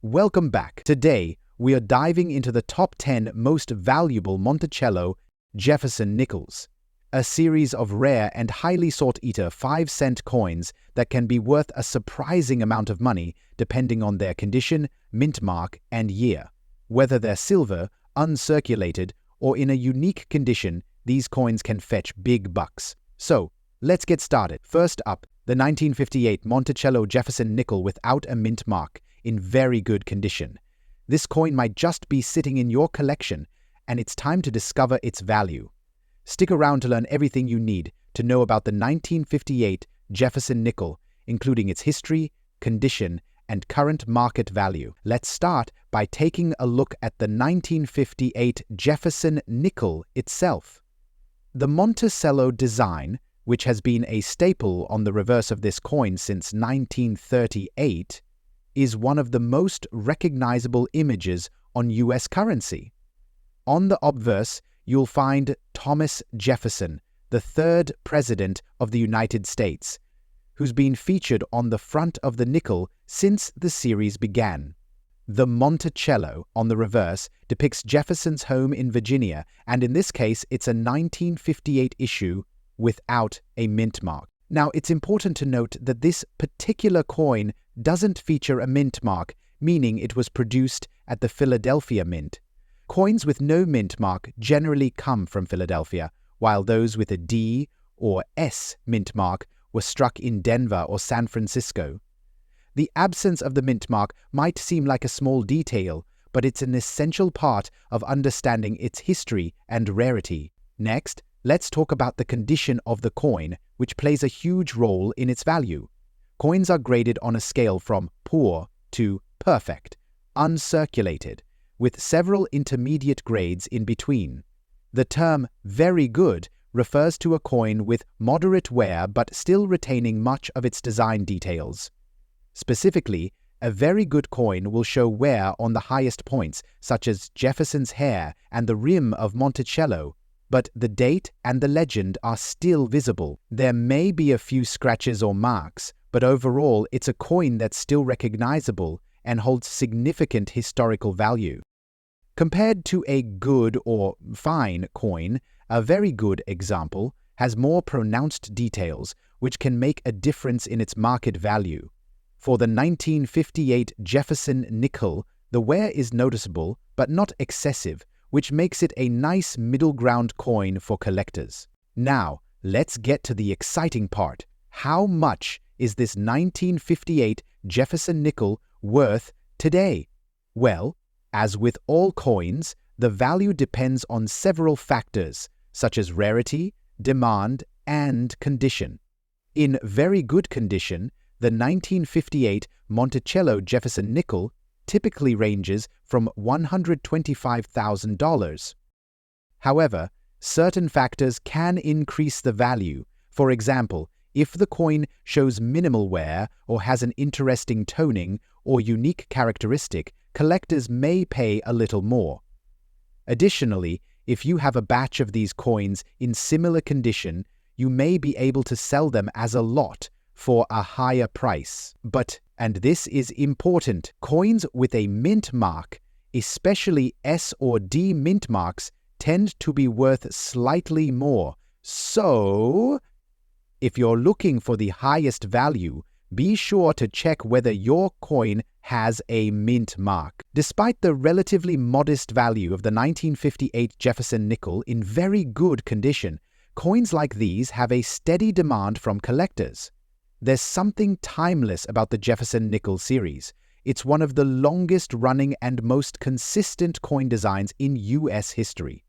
Welcome back. Today, we are diving into the top 10 most valuable Monticello Jefferson nickels, a series of rare and highly sought-after 5-cent coins that can be worth a surprising amount of money depending on their condition, mint mark, and year. Whether they're silver, uncirculated, or in a unique condition, these coins can fetch big bucks. So, let's get started. First up, the 1958 Monticello Jefferson nickel without a mint mark, in very good condition. This coin might just be sitting in your collection, and it's time to discover its value. Stick around to learn everything you need to know about the 1958 Jefferson nickel, including its history, condition, and current market value. Let's start by taking a look at the 1958 Jefferson nickel itself. The Monticello design, which has been a staple on the reverse of this coin since 1938, is one of the most recognizable images on U.S. currency. On the obverse, you'll find Thomas Jefferson, the third President of the United States, who's been featured on the front of the nickel since the series began. The Monticello, on the reverse, depicts Jefferson's home in Virginia, and in this case, it's a 1958 issue without a mint mark. Now, it's important to note that this particular coin doesn't feature a mint mark, meaning it was produced at the Philadelphia Mint. Coins with no mint mark generally come from Philadelphia, while those with a D or S mint mark were struck in Denver or San Francisco. The absence of the mint mark might seem like a small detail, but it's an essential part of understanding its history and rarity. Next, let's talk about the condition of the coin, which plays a huge role in its value. Coins are graded on a scale from poor to perfect, uncirculated, with several intermediate grades in between. The term very good refers to a coin with moderate wear but still retaining much of its design details. Specifically, a very good coin will show wear on the highest points, such as Jefferson's hair and the rim of Monticello, but the date and the legend are still visible. There may be a few scratches or marks, but overall it's a coin that's still recognizable and holds significant historical value. Compared to a good or fine coin, a very good example has more pronounced details, which can make a difference in its market value. For the 1958 Jefferson nickel, the wear is noticeable but not excessive, which makes it a nice middle ground coin for collectors. Now, let's get to the exciting part. How much is this 1958 Jefferson nickel worth today? Well, as with all coins, the value depends on several factors, such as rarity, demand, and condition. In very good condition, the 1958 Monticello Jefferson nickel typically ranges from $125,000. However, certain factors can increase the value. For example, if the coin shows minimal wear or has an interesting toning or unique characteristic, collectors may pay a little more. Additionally, if you have a batch of these coins in similar condition, you may be able to sell them as a lot for a higher price. But, and this is important, coins with a mint mark, especially S or D mint marks, tend to be worth slightly more. So, if you're looking for the highest value, be sure to check whether your coin has a mint mark. Despite the relatively modest value of the 1958 Jefferson nickel in very good condition, coins like these have a steady demand from collectors. There's something timeless about the Jefferson nickel series. It's one of the longest-running and most consistent coin designs in U.S. history.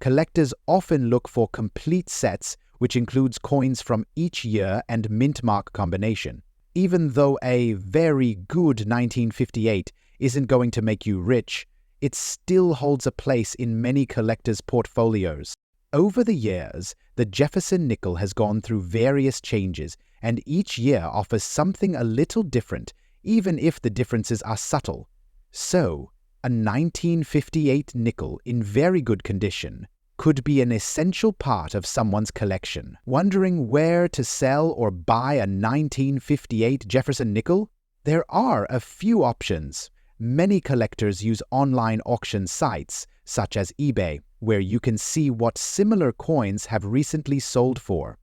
Collectors often look for complete sets, which includes coins from each year and mint mark combination. Even though a very good 1958 isn't going to make you rich, it still holds a place in many collectors' portfolios. Over the years, the Jefferson nickel has gone through various changes, and each year offers something a little different, even if the differences are subtle. So, a 1958 nickel in very good condition could be an essential part of someone's collection. Wondering where to sell or buy a 1958 Jefferson nickel? There are a few options. Many collectors use online auction sites, such as eBay, where you can see what similar coins have recently sold for.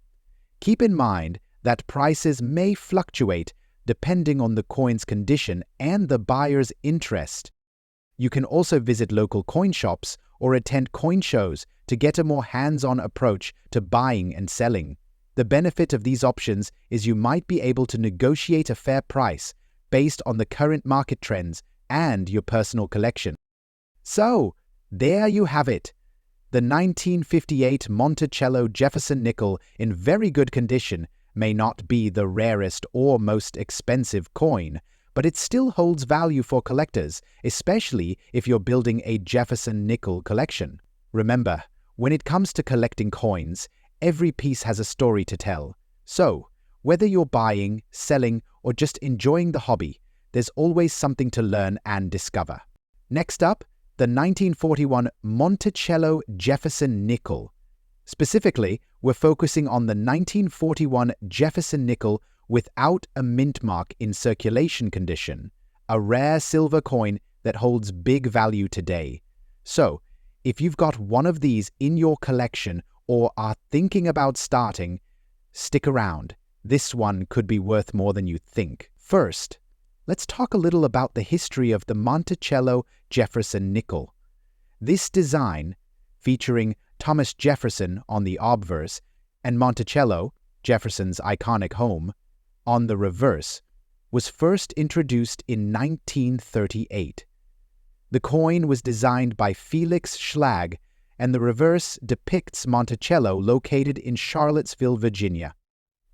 Keep in mind that prices may fluctuate depending on the coin's condition and the buyer's interest. You can also visit local coin shops or attend coin shows to get a more hands-on approach to buying and selling. The benefit of these options is you might be able to negotiate a fair price based on the current market trends and your personal collection. So, there you have it. The 1958 Monticello Jefferson nickel in very good condition may not be the rarest or most expensive coin, but it still holds value for collectors, especially if you're building a Jefferson nickel collection. Remember, when it comes to collecting coins, every piece has a story to tell. So, whether you're buying, selling, or just enjoying the hobby, there's always something to learn and discover. Next up, the 1941 Monticello Jefferson nickel. Specifically, we're focusing on the 1941 Jefferson nickel without a mint mark in circulation condition, a rare silver coin that holds big value today. So, if you've got one of these in your collection or are thinking about starting, stick around. This one could be worth more than you think. First, let's talk a little about the history of the Monticello Jefferson nickel. This design, featuring Thomas Jefferson on the obverse and Monticello, Jefferson's iconic home, on the reverse, was first introduced in 1938. The coin was designed by Felix Schlag, and the reverse depicts Monticello located in Charlottesville, Virginia,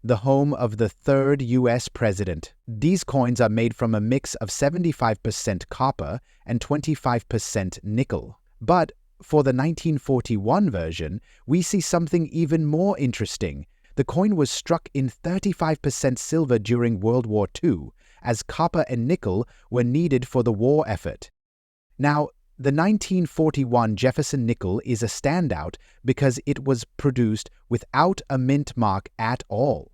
the home of the third U.S. president. These coins are made from a mix of 75% copper and 25% nickel. But for the 1941 version, we see something even more interesting. The coin was struck in 35% silver during World War II, as copper and nickel were needed for the war effort. Now, the 1941 Jefferson nickel is a standout because it was produced without a mint mark at all.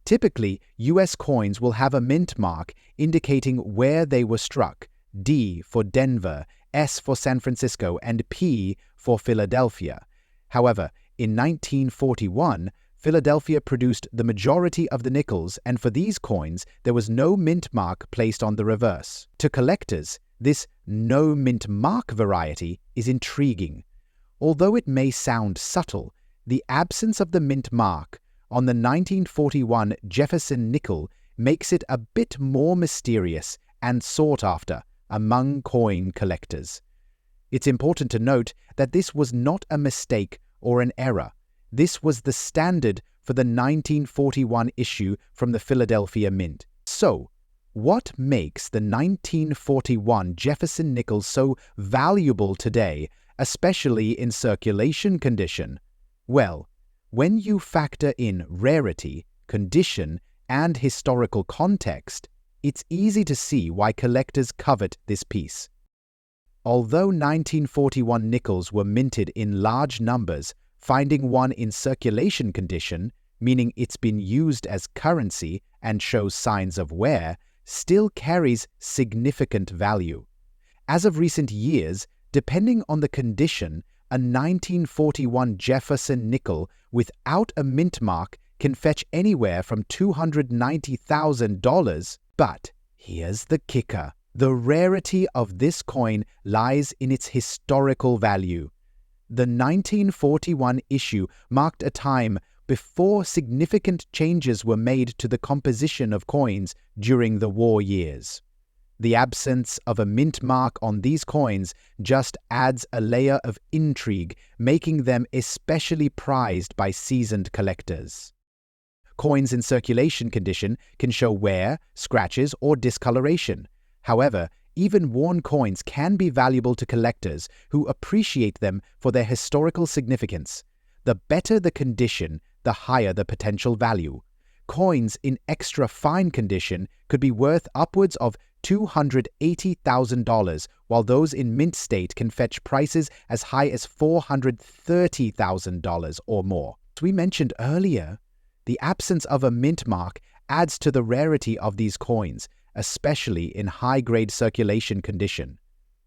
Typically, U.S. coins will have a mint mark indicating where they were struck, D for Denver, S for San Francisco, and P for Philadelphia. However, in 1941, Philadelphia produced the majority of the nickels, and for these coins, there was no mint mark placed on the reverse. To collectors, this no mint mark variety is intriguing. Although it may sound subtle, the absence of the mint mark on the 1941 Jefferson nickel makes it a bit more mysterious and sought after among coin collectors. It's important to note that this was not a mistake or an error. This was the standard for the 1941 issue from the Philadelphia Mint. So, what makes the 1941 Jefferson nickel so valuable today, especially in circulation condition? Well, when you factor in rarity, condition, and historical context, it's easy to see why collectors covet this piece. Although 1941 nickels were minted in large numbers, finding one in circulation condition, meaning it's been used as currency and shows signs of wear, still carries significant value. As of recent years, depending on the condition, a 1941 Jefferson nickel without a mint mark can fetch anywhere from $290,000. But here's the kicker. The rarity of this coin lies in its historical value. The 1941 issue marked a time before significant changes were made to the composition of coins during the war years. The absence of a mint mark on these coins just adds a layer of intrigue, making them especially prized by seasoned collectors. Coins in circulation condition can show wear, scratches, or discoloration. However, even worn coins can be valuable to collectors who appreciate them for their historical significance. The better the condition, the higher the potential value. Coins in extra fine condition could be worth upwards of $280,000, while those in mint state can fetch prices as high as $430,000 or more. As we mentioned earlier, the absence of a mint mark adds to the rarity of these coins, especially in high-grade circulation condition.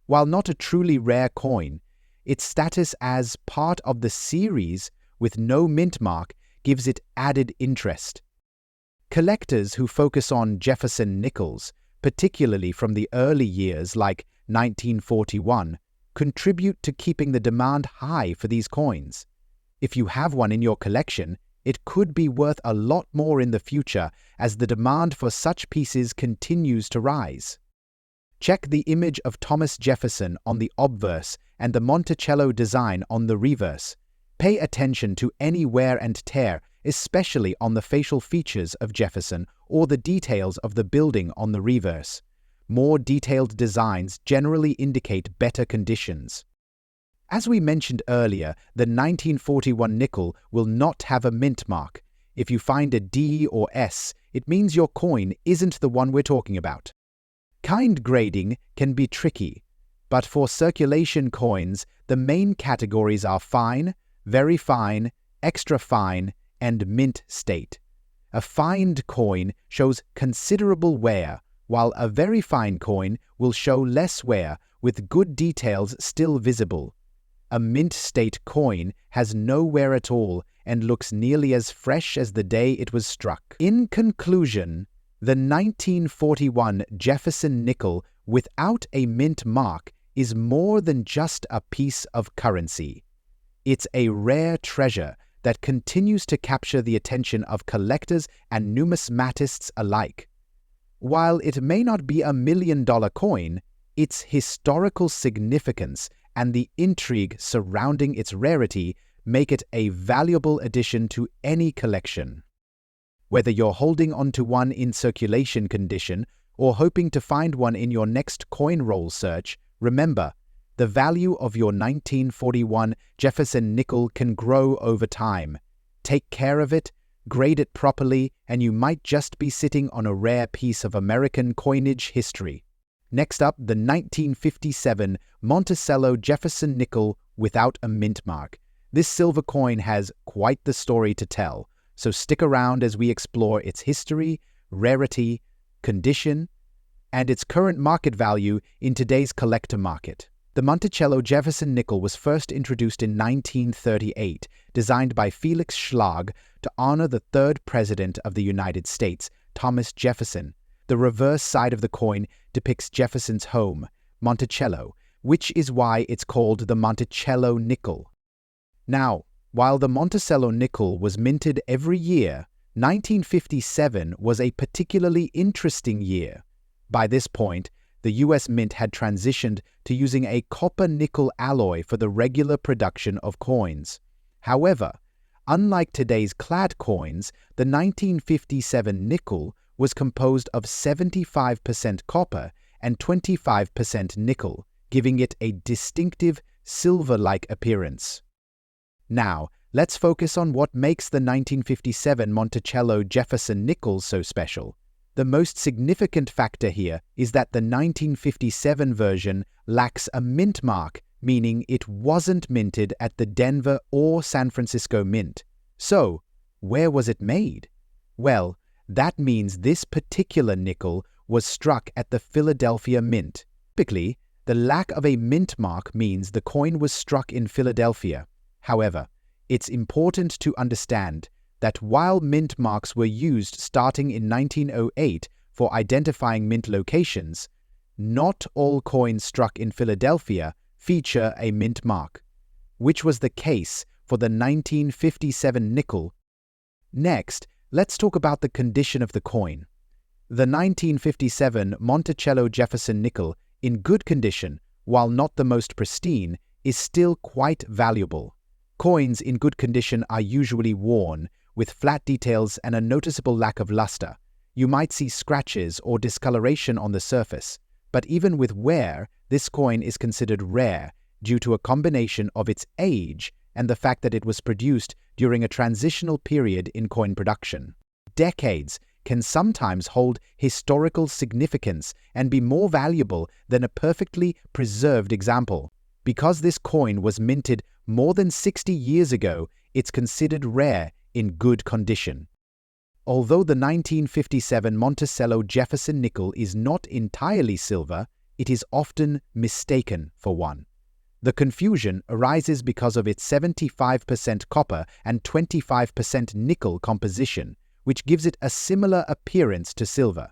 While not a truly rare coin, its status as part of the series with no mint mark gives it added interest. Collectors who focus on Jefferson nickels, particularly from the early years like 1941, contribute to keeping the demand high for these coins. If you have one in your collection, it could be worth a lot more in the future as the demand for such pieces continues to rise. Check the image of Thomas Jefferson on the obverse and the Monticello design on the reverse. Pay attention to any wear and tear, especially on the facial features of Jefferson or the details of the building on the reverse. More detailed designs generally indicate better conditions. As we mentioned earlier, the 1941 nickel will not have a mint mark. If you find a D or S, it means your coin isn't the one we're talking about. Kind grading can be tricky, but for circulation coins, the main categories are fine, very fine, extra fine, and mint state. A fined coin shows considerable wear, while a very fine coin will show less wear with good details still visible. A mint state coin has no wear at all and looks nearly as fresh as the day it was struck. In conclusion, the 1941 Jefferson nickel without a mint mark is more than just a piece of currency. It's a rare treasure that continues to capture the attention of collectors and numismatists alike. While it may not be a $1,000,000 coin, its historical significance and the intrigue surrounding its rarity make it a valuable addition to any collection. Whether you're holding onto one in circulation condition or hoping to find one in your next coin roll search, remember, the value of your 1941 Jefferson nickel can grow over time. Take care of it, grade it properly, and you might just be sitting on a rare piece of American coinage history. Next up, the 1957 Monticello Jefferson nickel without a mint mark. This silver coin has quite the story to tell, so stick around as we explore its history, rarity, condition, and its current market value in today's collector market. The Monticello Jefferson nickel was first introduced in 1938, designed by Felix Schlag to honor the third president of the United States, Thomas Jefferson. The reverse side of the coin depicts Jefferson's home, Monticello, which is why it's called the Monticello nickel. Now, while the Monticello nickel was minted every year, 1957 was a particularly interesting year. By this point, the U.S. Mint had transitioned to using a copper-nickel alloy for the regular production of coins. However, unlike today's clad coins, the 1957 nickel was composed of 75% copper and 25% nickel, giving it a distinctive silver-like appearance. Now, let's focus on what makes the 1957 Monticello Jefferson nickel so special. The most significant factor here is that the 1957 version lacks a mint mark, meaning it wasn't minted at the Denver or San Francisco Mint. So, where was it made? Well, that means this particular nickel was struck at the Philadelphia Mint. Typically, the lack of a mint mark means the coin was struck in Philadelphia. However, it's important to understand that while mint marks were used starting in 1908 for identifying mint locations, not all coins struck in Philadelphia feature a mint mark, which was the case for the 1957 nickel. Next, let's talk about the condition of the coin. The 1957 Monticello Jefferson nickel, in good condition, while not the most pristine, is still quite valuable. Coins in good condition are usually worn, with flat details and a noticeable lack of luster. You might see scratches or discoloration on the surface, but even with wear, this coin is considered rare due to a combination of its age and the fact that it was produced during a transitional period in coin production. Decades can sometimes hold historical significance and be more valuable than a perfectly preserved example. Because this coin was minted more than 60 years ago, it's considered rare in good condition. Although the 1957 Monticello Jefferson nickel is not entirely silver, it is often mistaken for one. The confusion arises because of its 75% copper and 25% nickel composition, which gives it a similar appearance to silver.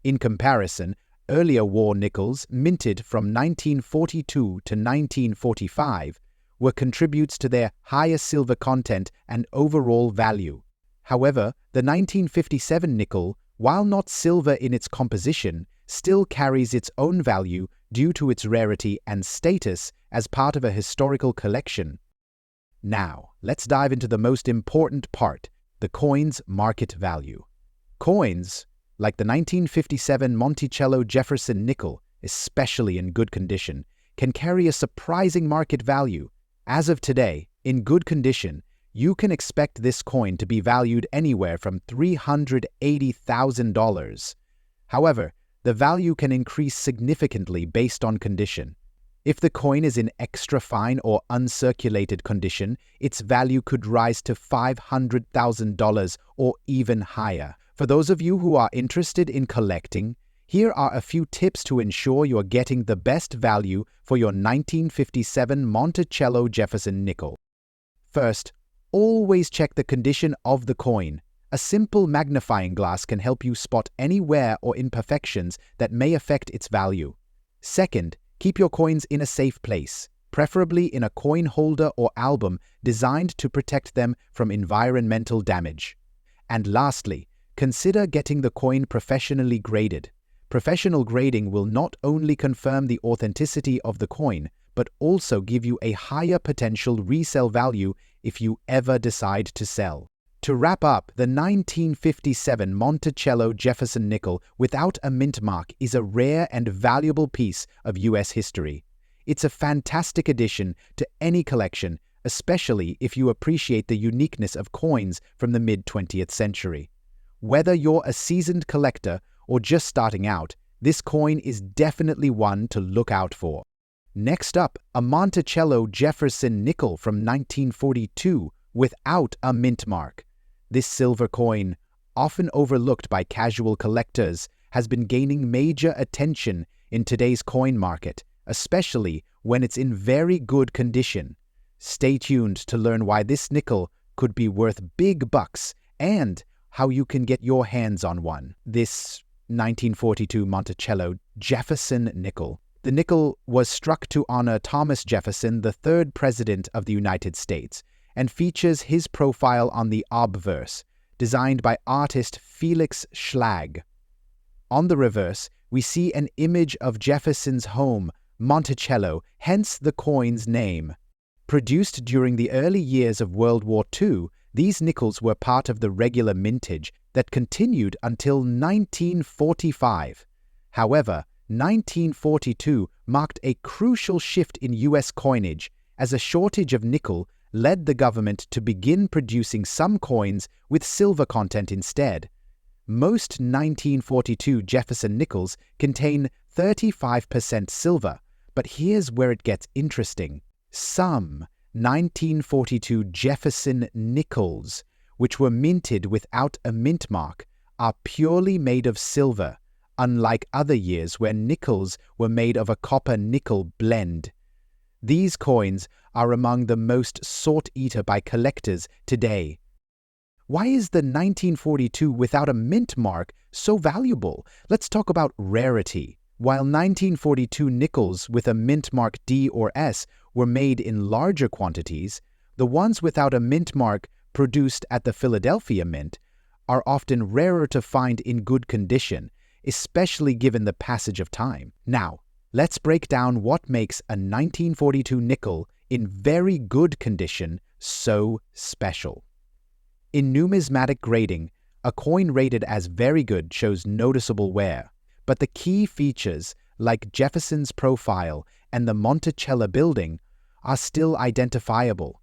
In comparison, earlier war nickels, minted from 1942 to 1945, were contributes to their higher silver content and overall value. However, the 1957 nickel, while not silver in its composition, still carries its own value due to its rarity and status as part of a historical collection. Now, let's dive into the most important part, the coin's market value. Coins, like the 1957 Monticello Jefferson nickel, especially in good condition, can carry a surprising market value. As of today, in good condition, you can expect this coin to be valued anywhere from $380,000. However, the value can increase significantly based on condition. If the coin is in extra fine or uncirculated condition, its value could rise to $500,000 or even higher. For those of you who are interested in collecting, here are a few tips to ensure you're getting the best value for your 1957 Monticello Jefferson nickel. First, always check the condition of the coin. A simple magnifying glass can help you spot any wear or imperfections that may affect its value. Second, keep your coins in a safe place, preferably in a coin holder or album designed to protect them from environmental damage. And lastly, consider getting the coin professionally graded. Professional grading will not only confirm the authenticity of the coin, but also give you a higher potential resale value if you ever decide to sell. To wrap up, the 1957 Monticello Jefferson nickel without a mint mark is a rare and valuable piece of U.S. history. It's a fantastic addition to any collection, especially if you appreciate the uniqueness of coins from the mid-20th century. Whether you're a seasoned collector or just starting out, this coin is definitely one to look out for. Next up, a Monticello Jefferson nickel from 1942 without a mint mark. This silver coin, often overlooked by casual collectors, has been gaining major attention in today's coin market, especially when it's in very good condition. Stay tuned to learn why this nickel could be worth big bucks and how you can get your hands on one. This 1942 Monticello Jefferson nickel. The nickel was struck to honor Thomas Jefferson, the third President of the United States, and features his profile on the obverse, designed by artist Felix Schlag. On the reverse, we see an image of Jefferson's home, Monticello, hence the coin's name. Produced during the early years of World War II, these nickels were part of the regular mintage that continued until 1945. However, 1942 marked a crucial shift in U.S. coinage as a shortage of nickel led the government to begin producing some coins with silver content instead. Most 1942 Jefferson nickels contain 35% silver, but here's where it gets interesting. Some 1942 Jefferson nickels, which were minted without a mint mark, are purely made of silver, unlike other years where nickels were made of a copper-nickel blend. These coins are among the most sought-after by collectors today. Why is the 1942 without a mint mark so valuable? Let's talk about rarity. While 1942 nickels with a mint mark D or S were made in larger quantities, the ones without a mint mark produced at the Philadelphia Mint are often rarer to find in good condition, especially given the passage of time. Now, let's break down what makes a 1942 nickel in very good condition so special. In numismatic grading, a coin rated as very good shows noticeable wear, but the key features, like Jefferson's profile and the Monticello building, are still identifiable.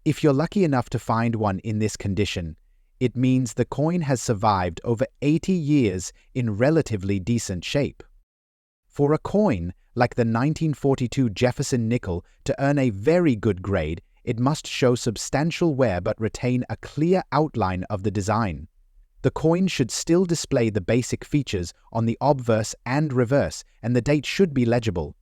If you're lucky enough to find one in this condition, it means the coin has survived over 80 years in relatively decent shape. For a coin like the 1942 Jefferson nickel to earn a very good grade, it must show substantial wear but retain a clear outline of the design. The coin should still display the basic features on the obverse and reverse, and the date should be legible.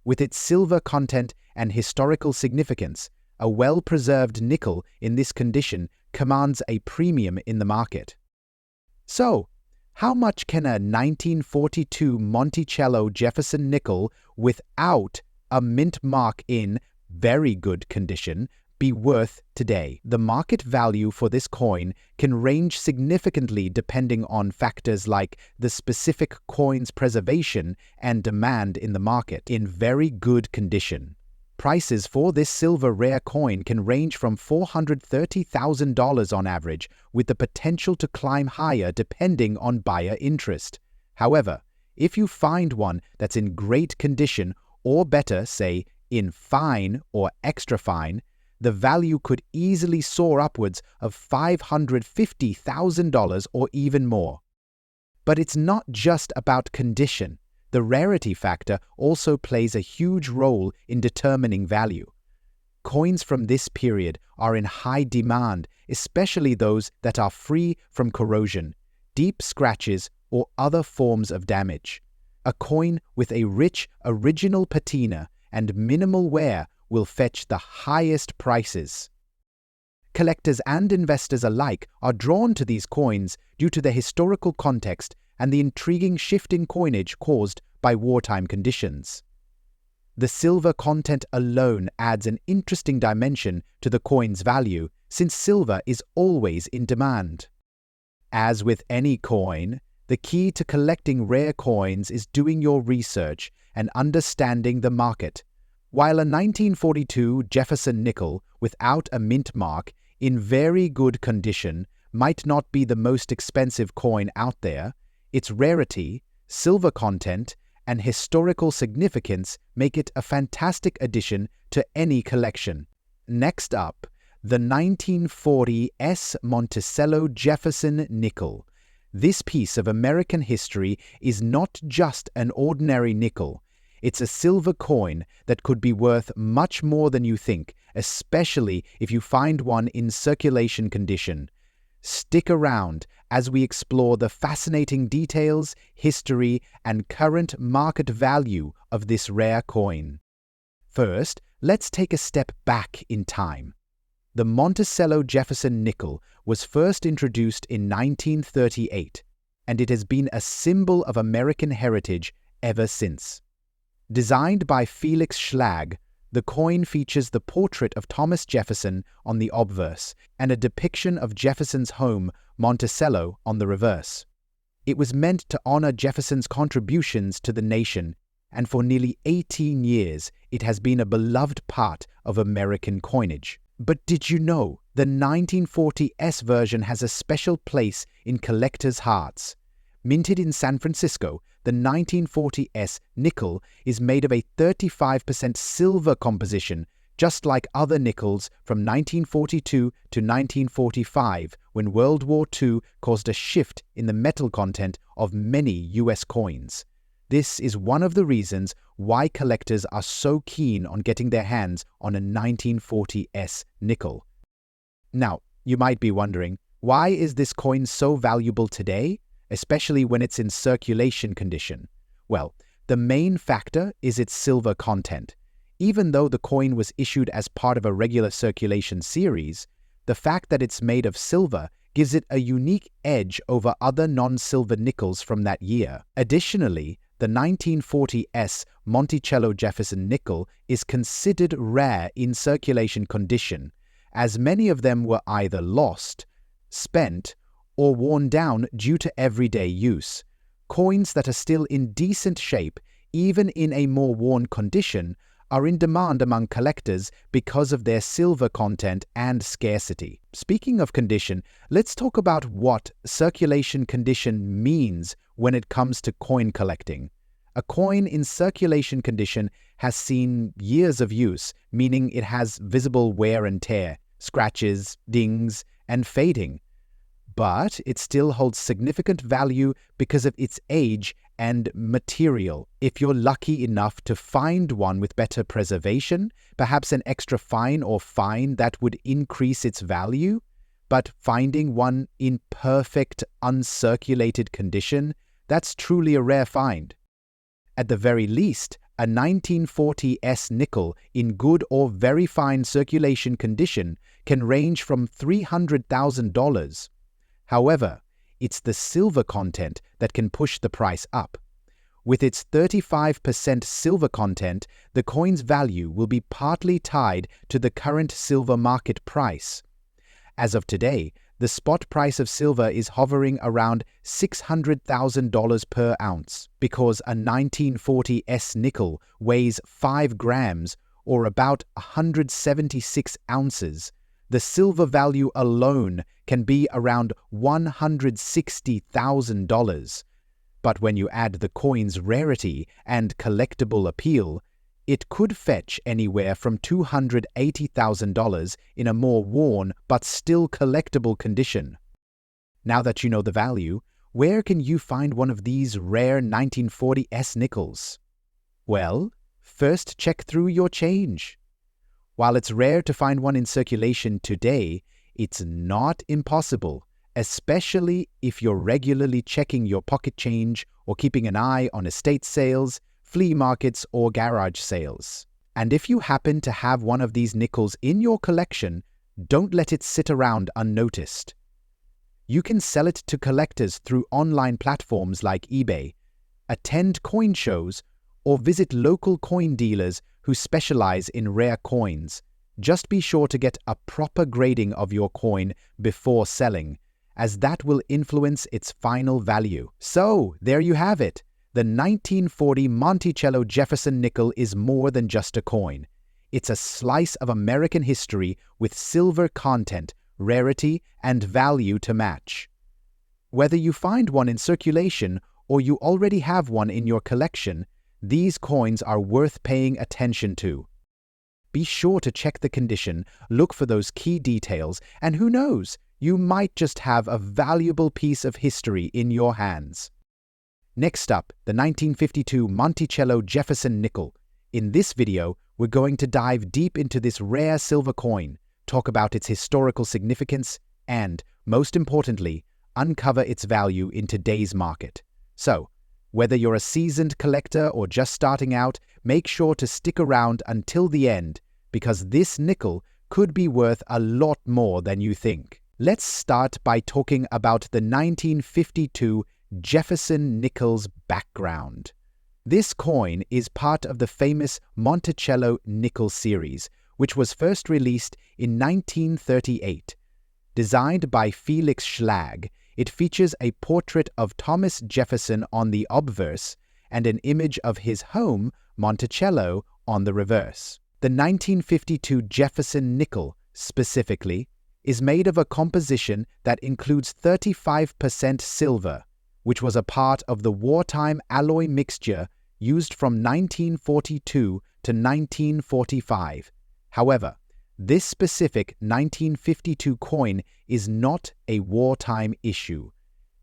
With its silver content and historical significance, a well-preserved nickel in this condition commands a premium in the market. So, how much can a 1942 Monticello Jefferson nickel without a mint mark in very good condition be worth today? The market value for this coin can range significantly depending on factors like the specific coin's preservation and demand in the market. In very good condition, prices for this silver rare coin can range from $430,000 on average, with the potential to climb higher depending on buyer interest. However, if you find one that's in great condition, or better, say, in fine or extra fine, the value could easily soar upwards of $550,000 or even more. But it's not just about condition. The rarity factor also plays a huge role in determining value. Coins from this period are in high demand, especially those that are free from corrosion, deep scratches, or other forms of damage. A coin with a rich original patina and minimal wear will fetch the highest prices. Collectors and investors alike are drawn to these coins due to the historical context and the intriguing shift in coinage caused by wartime conditions. The silver content alone adds an interesting dimension to the coin's value, since silver is always in demand. As with any coin, the key to collecting rare coins is doing your research and understanding the market. While a 1942 Jefferson nickel without a mint mark in very good condition might not be the most expensive coin out there, its rarity, silver content, and historical significance make it a fantastic addition to any collection. Next up, the 1940 S. Monticello Jefferson nickel. This piece of American history is not just an ordinary nickel. It's a silver coin that could be worth much more than you think, especially if you find one in circulation condition. Stick around as we explore the fascinating details, history, and current market value of this rare coin. First, let's take a step back in time. The Monticello Jefferson nickel was first introduced in 1938, and it has been a symbol of American heritage ever since. Designed by Felix Schlag, the coin features the portrait of Thomas Jefferson on the obverse and a depiction of Jefferson's home, Monticello, on the reverse. It was meant to honor Jefferson's contributions to the nation, and for nearly 18 years it has been a beloved part of American coinage. But did you know the 1940 S version has a special place in collectors' hearts? Minted in San Francisco, the 1940 S nickel is made of a 35% silver composition, just like other nickels from 1942 to 1945, when World War II caused a shift in the metal content of many US coins. This is one of the reasons why collectors are so keen on getting their hands on a 1940 S nickel. Now, you might be wondering, why is this coin so valuable today, especially when it's in circulation condition? Well, the main factor is its silver content. Even though the coin was issued as part of a regular circulation series, the fact that it's made of silver gives it a unique edge over other non-silver nickels from that year. Additionally, the 1940 S Monticello Jefferson nickel is considered rare in circulation condition, as many of them were either lost, spent, or worn down due to everyday use. Coins that are still in decent shape, even in a more worn condition, are in demand among collectors because of their silver content and scarcity. Speaking of condition, let's talk about what circulation condition means when it comes to coin collecting. A coin in circulation condition has seen years of use, meaning it has visible wear and tear, scratches, dings, and fading. But it still holds significant value because of its age and material. If you're lucky enough to find one with better preservation, perhaps an extra fine or fine that would increase its value. but finding one in perfect, uncirculated condition, that's truly a rare find. At the very least, a 1940s nickel in good or very fine circulation condition can range from $300,000. However, it's the silver content that can push the price up. With its 35% silver content, the coin's value will be partly tied to the current silver market price. As of today, the spot price of silver is hovering around $600,000 per ounce. Because a 1940s nickel weighs 5 grams, or about 176 ounces, the silver value alone can be around $160,000. But when you add the coin's rarity and collectible appeal, it could fetch anywhere from $280,000 in a more worn but still collectible condition. Now that you know the value, where can you find one of these rare 1940s nickels? Well, first check through your change. While it's rare to find one in circulation today, it's not impossible, especially if you're regularly checking your pocket change or keeping an eye on estate sales, flea markets, or garage sales. And if you happen to have one of these nickels in your collection, don't let it sit around unnoticed. You can sell it to collectors through online platforms like eBay, attend coin shows, or visit local coin dealers who specialize in rare coins. Just be sure to get a proper grading of your coin before selling, as that will influence its final value. So, there you have it. The 1940 Monticello Jefferson nickel is more than just a coin. It's a slice of American history with silver content, rarity, and value to match. Whether you find one in circulation or you already have one in your collection, these coins are worth paying attention to. Be sure to check the condition, look for those key details, and who knows, you might just have a valuable piece of history in your hands. Next up, the 1952 Monticello Jefferson nickel. In this video, we're going to dive deep into this rare silver coin, talk about its historical significance, and, most importantly, uncover its value in today's market. So, whether you're a seasoned collector or just starting out, make sure to stick around until the end, because this nickel could be worth a lot more than you think. Let's start by talking about the 1952 Jefferson nickel's background. This coin is part of the famous Monticello nickel series, which was first released in 1938. Designed by Felix Schlag, it features a portrait of Thomas Jefferson on the obverse and an image of his home, Monticello, on the reverse. The 1952 Jefferson nickel, specifically, is made of a composition that includes 35% silver, which was a part of the wartime alloy mixture used from 1942 to 1945. However, this specific 1952 coin is not a wartime issue,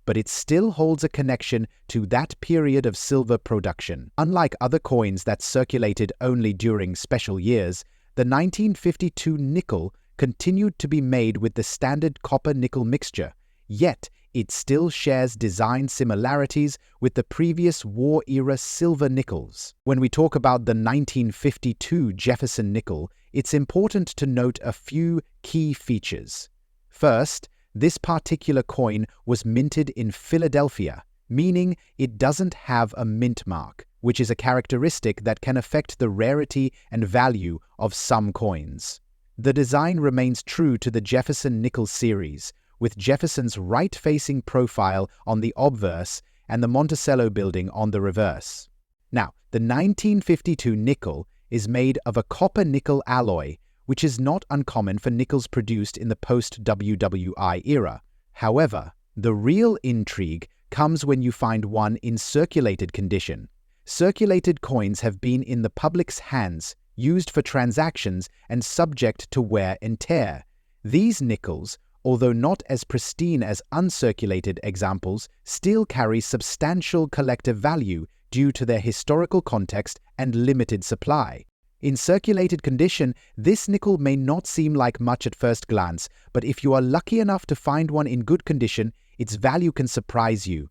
but it still holds a connection to that period of silver production. Unlike other coins that circulated only during special years, the 1952 nickel continued to be made with the standard copper-nickel mixture, yet it still shares design similarities with the previous war-era silver nickels. When we talk about the 1952 Jefferson nickel, it's important to note a few key features. First, this particular coin was minted in Philadelphia, meaning it doesn't have a mint mark, which is a characteristic that can affect the rarity and value of some coins. The design remains true to the Jefferson nickel series, with Jefferson's right-facing profile on the obverse and the Monticello building on the reverse. Now, the 1952 nickel is made of a copper-nickel alloy, which is not uncommon for nickels produced in the post-WWI era. However, the real intrigue comes when you find one in circulated condition. Circulated coins have been in the public's hands, used for transactions, and subject to wear and tear. These nickels, although not as pristine as uncirculated examples, still carry substantial collective value due to their historical context and limited supply. In circulated condition, this nickel may not seem like much at first glance, but if you are lucky enough to find one in good condition, its value can surprise you.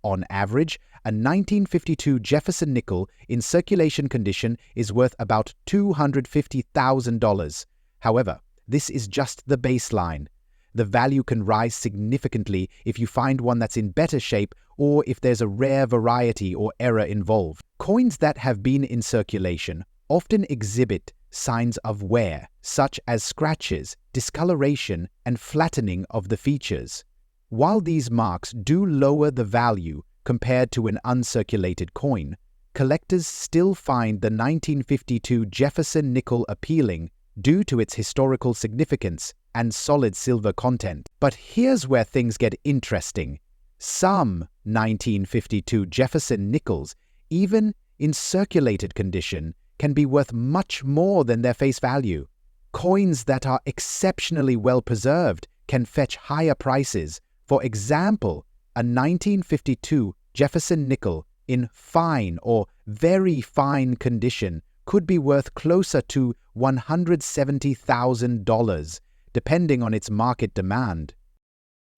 On average, a 1952 Jefferson nickel in circulation condition is worth about $250,000. However, this is just the baseline. The value can rise significantly if you find one that's in better shape or if there's a rare variety or error involved. Coins that have been in circulation often exhibit signs of wear, such as scratches, discoloration, and flattening of the features. While these marks do lower the value compared to an uncirculated coin, collectors still find the 1952 Jefferson nickel appealing due to its historical significance and solid silver content. But here's where things get interesting. Some 1952 Jefferson nickels, even in circulated condition, can be worth much more than their face value. Coins that are exceptionally well preserved can fetch higher prices. For example, a 1952 Jefferson nickel in fine or very fine condition could be worth closer to $170,000, depending on its market demand.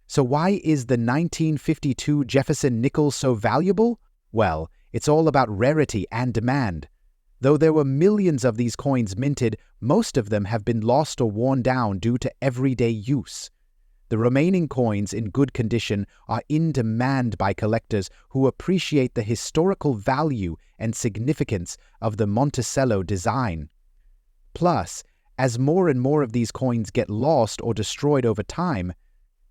So why is the 1952 Jefferson nickel so valuable? Well, it's all about rarity and demand. Though there were millions of these coins minted, most of them have been lost or worn down due to everyday use. The remaining coins in good condition are in demand by collectors who appreciate the historical value and significance of the Monticello design. Plus, as more and more of these coins get lost or destroyed over time,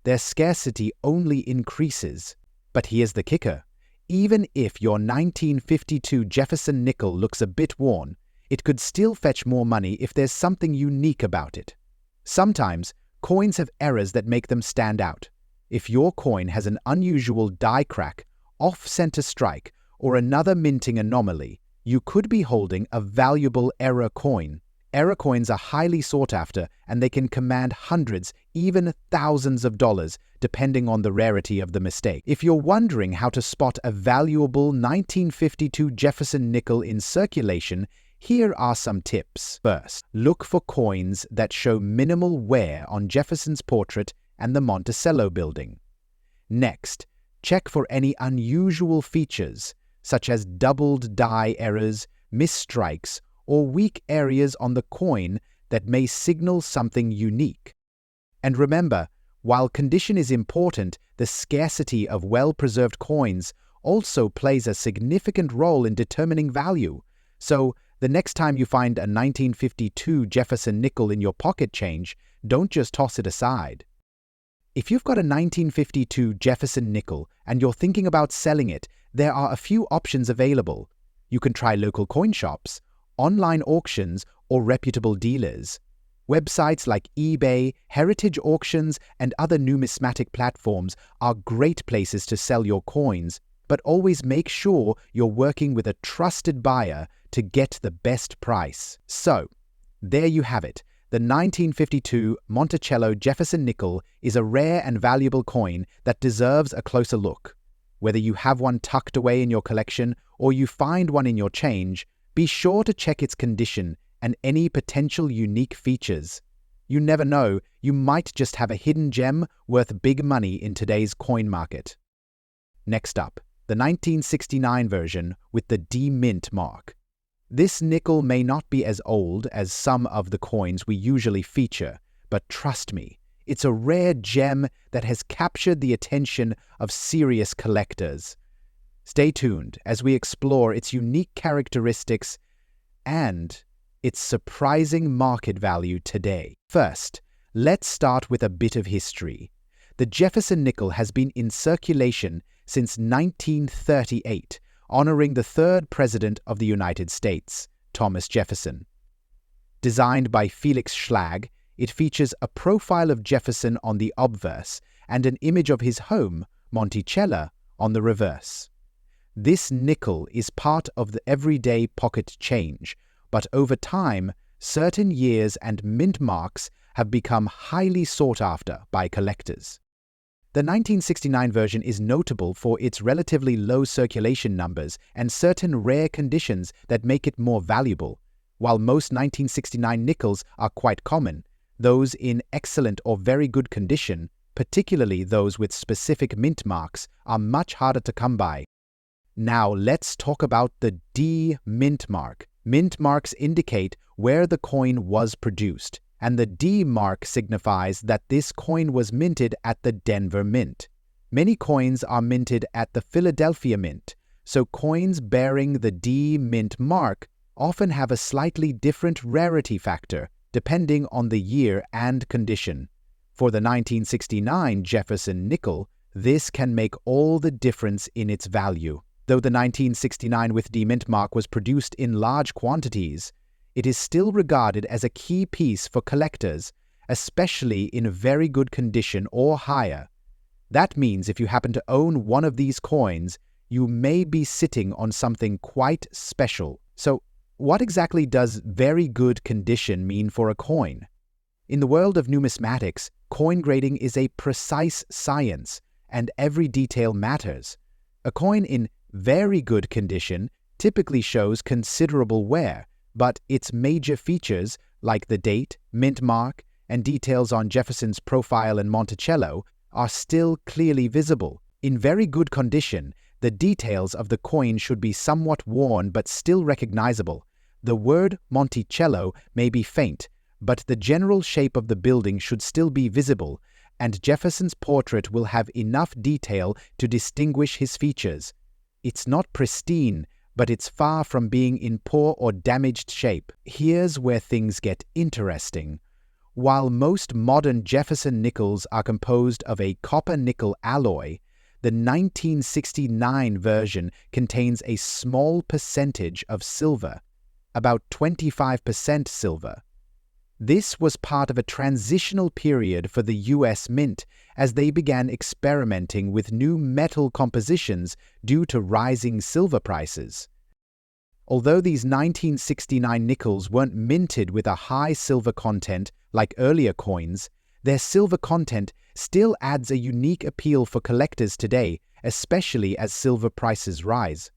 their scarcity only increases. But here's the kicker. Even if your 1952 Jefferson nickel looks a bit worn, it could still fetch more money if there's something unique about it. Sometimes, coins have errors that make them stand out. If your coin has an unusual die crack, off-center strike, or another minting anomaly, you could be holding a valuable error coin. Error coins are highly sought after, and they can command hundreds, even thousands of dollars, depending on the rarity of the mistake. If you're wondering how to spot a valuable 1952 Jefferson nickel in circulation, here are some tips. First, look for coins that show minimal wear on Jefferson's portrait and the Monticello building. Next, check for any unusual features, such as doubled die errors, misstrikes, or weak areas on the coin that may signal something unique. And remember, while condition is important, the scarcity of well-preserved coins also plays a significant role in determining value. So, the next time you find a 1952 Jefferson nickel in your pocket change, don't just toss it aside. If you've got a 1952 Jefferson nickel and you're thinking about selling it, there are a few options available. You can try local coin shops, online auctions, or reputable dealers. Websites like eBay, heritage auctions, and other numismatic platforms are great places to sell your coins, but always make sure you're working with a trusted buyer to get the best price. So, there you have it. The 1952 Monticello Jefferson nickel is a rare and valuable coin that deserves a closer look. Whether you have one tucked away in your collection or you find one in your change, be sure to check its condition and any potential unique features. You never know, you might just have a hidden gem worth big money in today's coin market. Next up, the 1969 version with the D-Mint mark. This nickel may not be as old as some of the coins we usually feature, but trust me, it's a rare gem that has captured the attention of serious collectors. Stay tuned as we explore its unique characteristics and its surprising market value today. First, let's start with a bit of history. The Jefferson nickel has been in circulation since 1938, honoring the third President of the United States, Thomas Jefferson. Designed by Felix Schlag, it features a profile of Jefferson on the obverse and an image of his home, Monticello, on the reverse. This nickel is part of the everyday pocket change, but over time, certain years and mint marks have become highly sought after by collectors. The 1969 version is notable for its relatively low circulation numbers and certain rare conditions that make it more valuable. While most 1969 nickels are quite common, those in excellent or very good condition, particularly those with specific mint marks, are much harder to come by. Now let's talk about the D mint mark. Mint marks indicate where the coin was produced, and the D mark signifies that this coin was minted at the Denver Mint. Many coins are minted at the Philadelphia Mint, so coins bearing the D mint mark often have a slightly different rarity factor depending on the year and condition. For the 1969 Jefferson nickel, this can make all the difference in its value. Though the 1969 with D mint mark was produced in large quantities, it is still regarded as a key piece for collectors, especially in very good condition or higher. That means if you happen to own one of these coins, you may be sitting on something quite special. So, what exactly does very good condition mean for a coin? In the world of numismatics, coin grading is a precise science, and every detail matters. A coin in very good condition typically shows considerable wear, but its major features, like the date, mint mark, and details on Jefferson's profile and Monticello, are still clearly visible. In very good condition, the details of the coin should be somewhat worn but still recognizable. The word Monticello may be faint, but the general shape of the building should still be visible, and Jefferson's portrait will have enough detail to distinguish his features. It's not pristine, but it's far from being in poor or damaged shape. Here's where things get interesting. While most modern Jefferson nickels are composed of a copper-nickel alloy, the 1969 version contains a small percentage of silver, about 25% silver. This was part of a transitional period for the U.S. Mint as they began experimenting with new metal compositions due to rising silver prices. Although these 1969 nickels weren't minted with a high silver content like earlier coins, their silver content still adds a unique appeal for collectors today, especially as silver prices rise.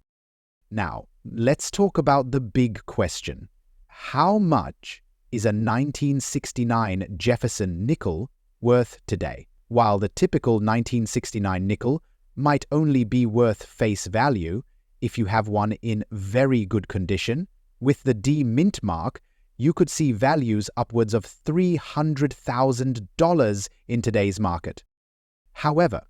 Now, let's talk about the big question. How much is a 1969 Jefferson nickel worth today? While the typical 1969 nickel might only be worth face value, if you have one in very good condition, with the D mint mark, you could see values upwards of $300,000 in today's market. However,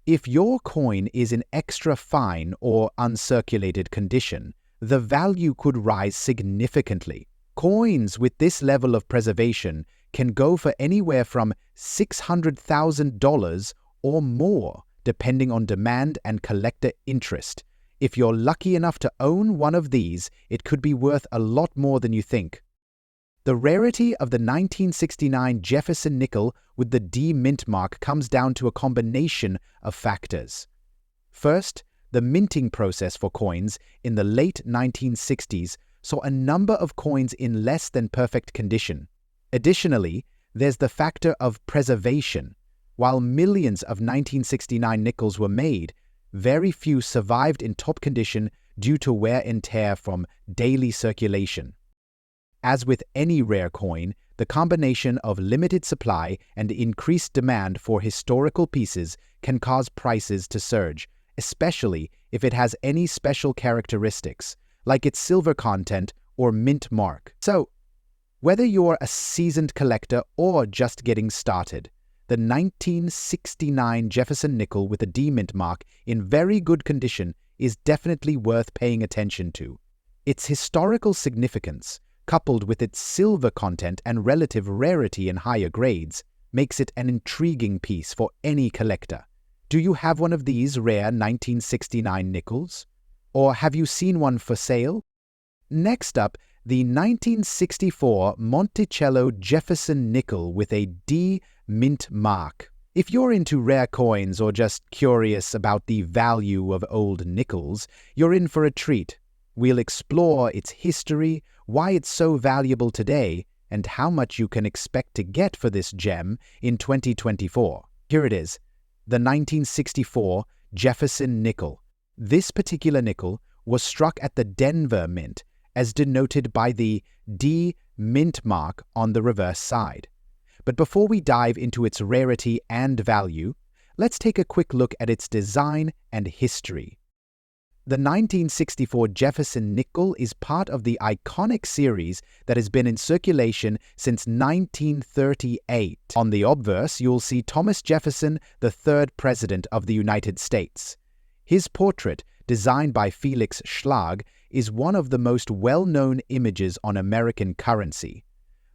if your coin is in extra fine or uncirculated condition, the value could rise significantly. Coins with this level of preservation can go for anywhere from $600,000 or more, depending on demand and collector interest. If you're lucky enough to own one of these, it could be worth a lot more than you think. The rarity of the 1969 Jefferson nickel with the D mint mark comes down to a combination of factors. First, the minting process for coins in the late 1960s saw a number of coins in less than perfect condition. Additionally, there's the factor of preservation. While millions of 1969 nickels were made, very few survived in top condition due to wear and tear from daily circulation. As with any rare coin, the combination of limited supply and increased demand for historical pieces can cause prices to surge, especially if it has any special characteristics, like its silver content or mint mark. So, whether you're a seasoned collector or just getting started, the 1969 Jefferson nickel with a D mint mark in very good condition is definitely worth paying attention to. Its historical significance, coupled with its silver content and relative rarity in higher grades, makes it an intriguing piece for any collector. Do you have one of these rare 1969 nickels? Or have you seen one for sale? Next up, the 1964 Monticello Jefferson nickel with a D mint mark. If you're into rare coins or just curious about the value of old nickels, you're in for a treat. We'll explore its history, why it's so valuable today, and how much you can expect to get for this gem in 2024. Here it is, the 1964 Jefferson nickel. This particular nickel was struck at the Denver Mint as denoted by the D mint mark on the reverse side. But before we dive into its rarity and value, let's take a quick look at its design and history. The 1964 Jefferson nickel is part of the iconic series that has been in circulation since 1938. On the obverse, you'll see Thomas Jefferson, the third President of the United States. His portrait, designed by Felix Schlag, is one of the most well-known images on American currency.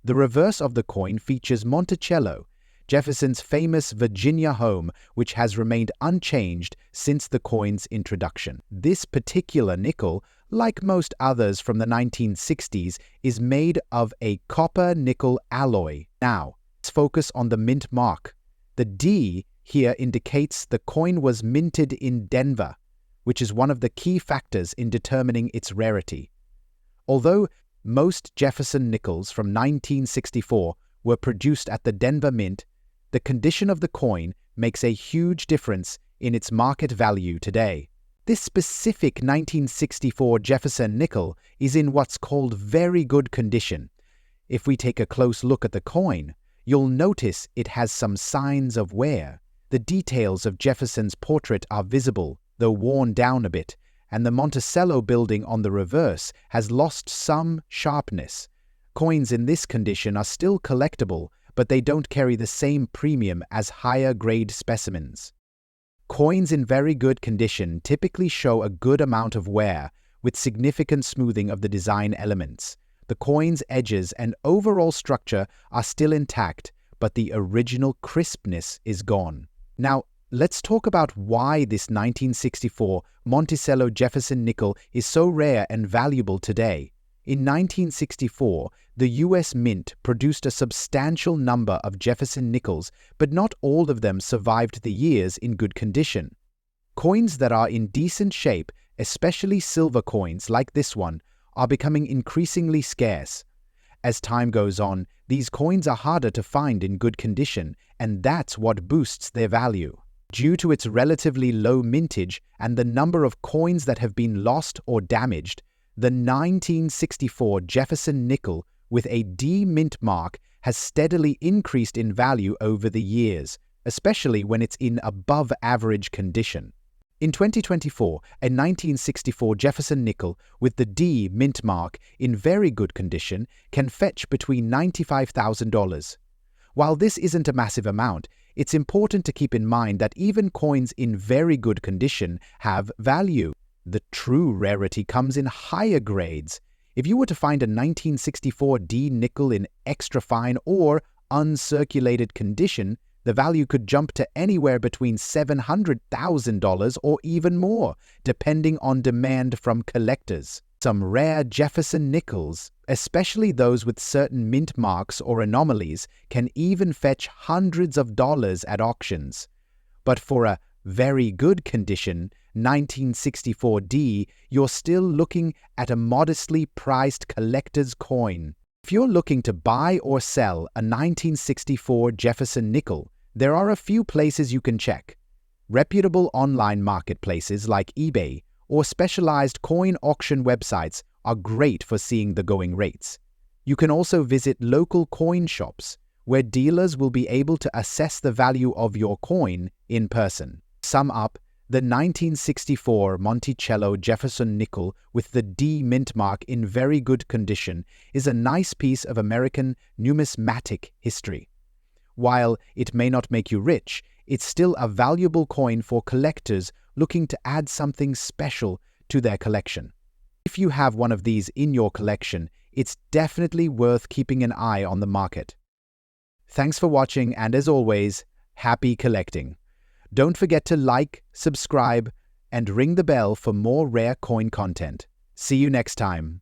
The reverse of the coin features Monticello, Jefferson's famous Virginia home, which has remained unchanged since the coin's introduction. This particular nickel, like most others from the 1960s, is made of a copper-nickel alloy. Now, let's focus on the mint mark. The D here indicates the coin was minted in Denver, which is one of the key factors in determining its rarity. Although most Jefferson nickels from 1964 were produced at the Denver Mint, the condition of the coin makes a huge difference in its market value today. This specific 1964 Jefferson nickel is in what's called very good condition. If we take a close look at the coin, you'll notice it has some signs of wear. The details of Jefferson's portrait are visible, though worn down a bit, and the Monticello building on the reverse has lost some sharpness. Coins in this condition are still collectible, but they don't carry the same premium as higher-grade specimens. Coins in very good condition typically show a good amount of wear, with significant smoothing of the design elements. The coin's edges and overall structure are still intact, but the original crispness is gone. Now, let's talk about why this 1964 Monticello Jefferson nickel is so rare and valuable today. In 1964, the U.S. Mint produced a substantial number of Jefferson nickels, but not all of them survived the years in good condition. Coins that are in decent shape, especially silver coins like this one, are becoming increasingly scarce. As time goes on, these coins are harder to find in good condition, and that's what boosts their value. Due to its relatively low mintage and the number of coins that have been lost or damaged, the 1964 Jefferson nickel with a D mint mark has steadily increased in value over the years, especially when it's in above-average condition. In 2024, a 1964 Jefferson nickel with the D mint mark in very good condition can fetch between $95,000. While this isn't a massive amount, it's important to keep in mind that even coins in very good condition have value. The true rarity comes in higher grades. If you were to find a 1964 D nickel in extra fine or uncirculated condition, the value could jump to anywhere between $700,000 or even more, depending on demand from collectors. Some rare Jefferson nickels, especially those with certain mint marks or anomalies, can even fetch hundreds of dollars at auctions. But for a very good condition 1964 D, you're still looking at a modestly priced collector's coin. If you're looking to buy or sell a 1964 Jefferson nickel, there are a few places you can check. Reputable online marketplaces like eBay or specialized coin auction websites are great for seeing the going rates. You can also visit local coin shops, where dealers will be able to assess the value of your coin in person. Sum up, the 1964 Monticello Jefferson nickel with the D mint mark in very good condition is a nice piece of American numismatic history. While it may not make you rich, it's still a valuable coin for collectors looking to add something special to their collection. If you have one of these in your collection, it's definitely worth keeping an eye on the market. Thanks for watching, and as always, happy collecting. Don't forget to like, subscribe, and ring the bell for more rare coin content. See you next time.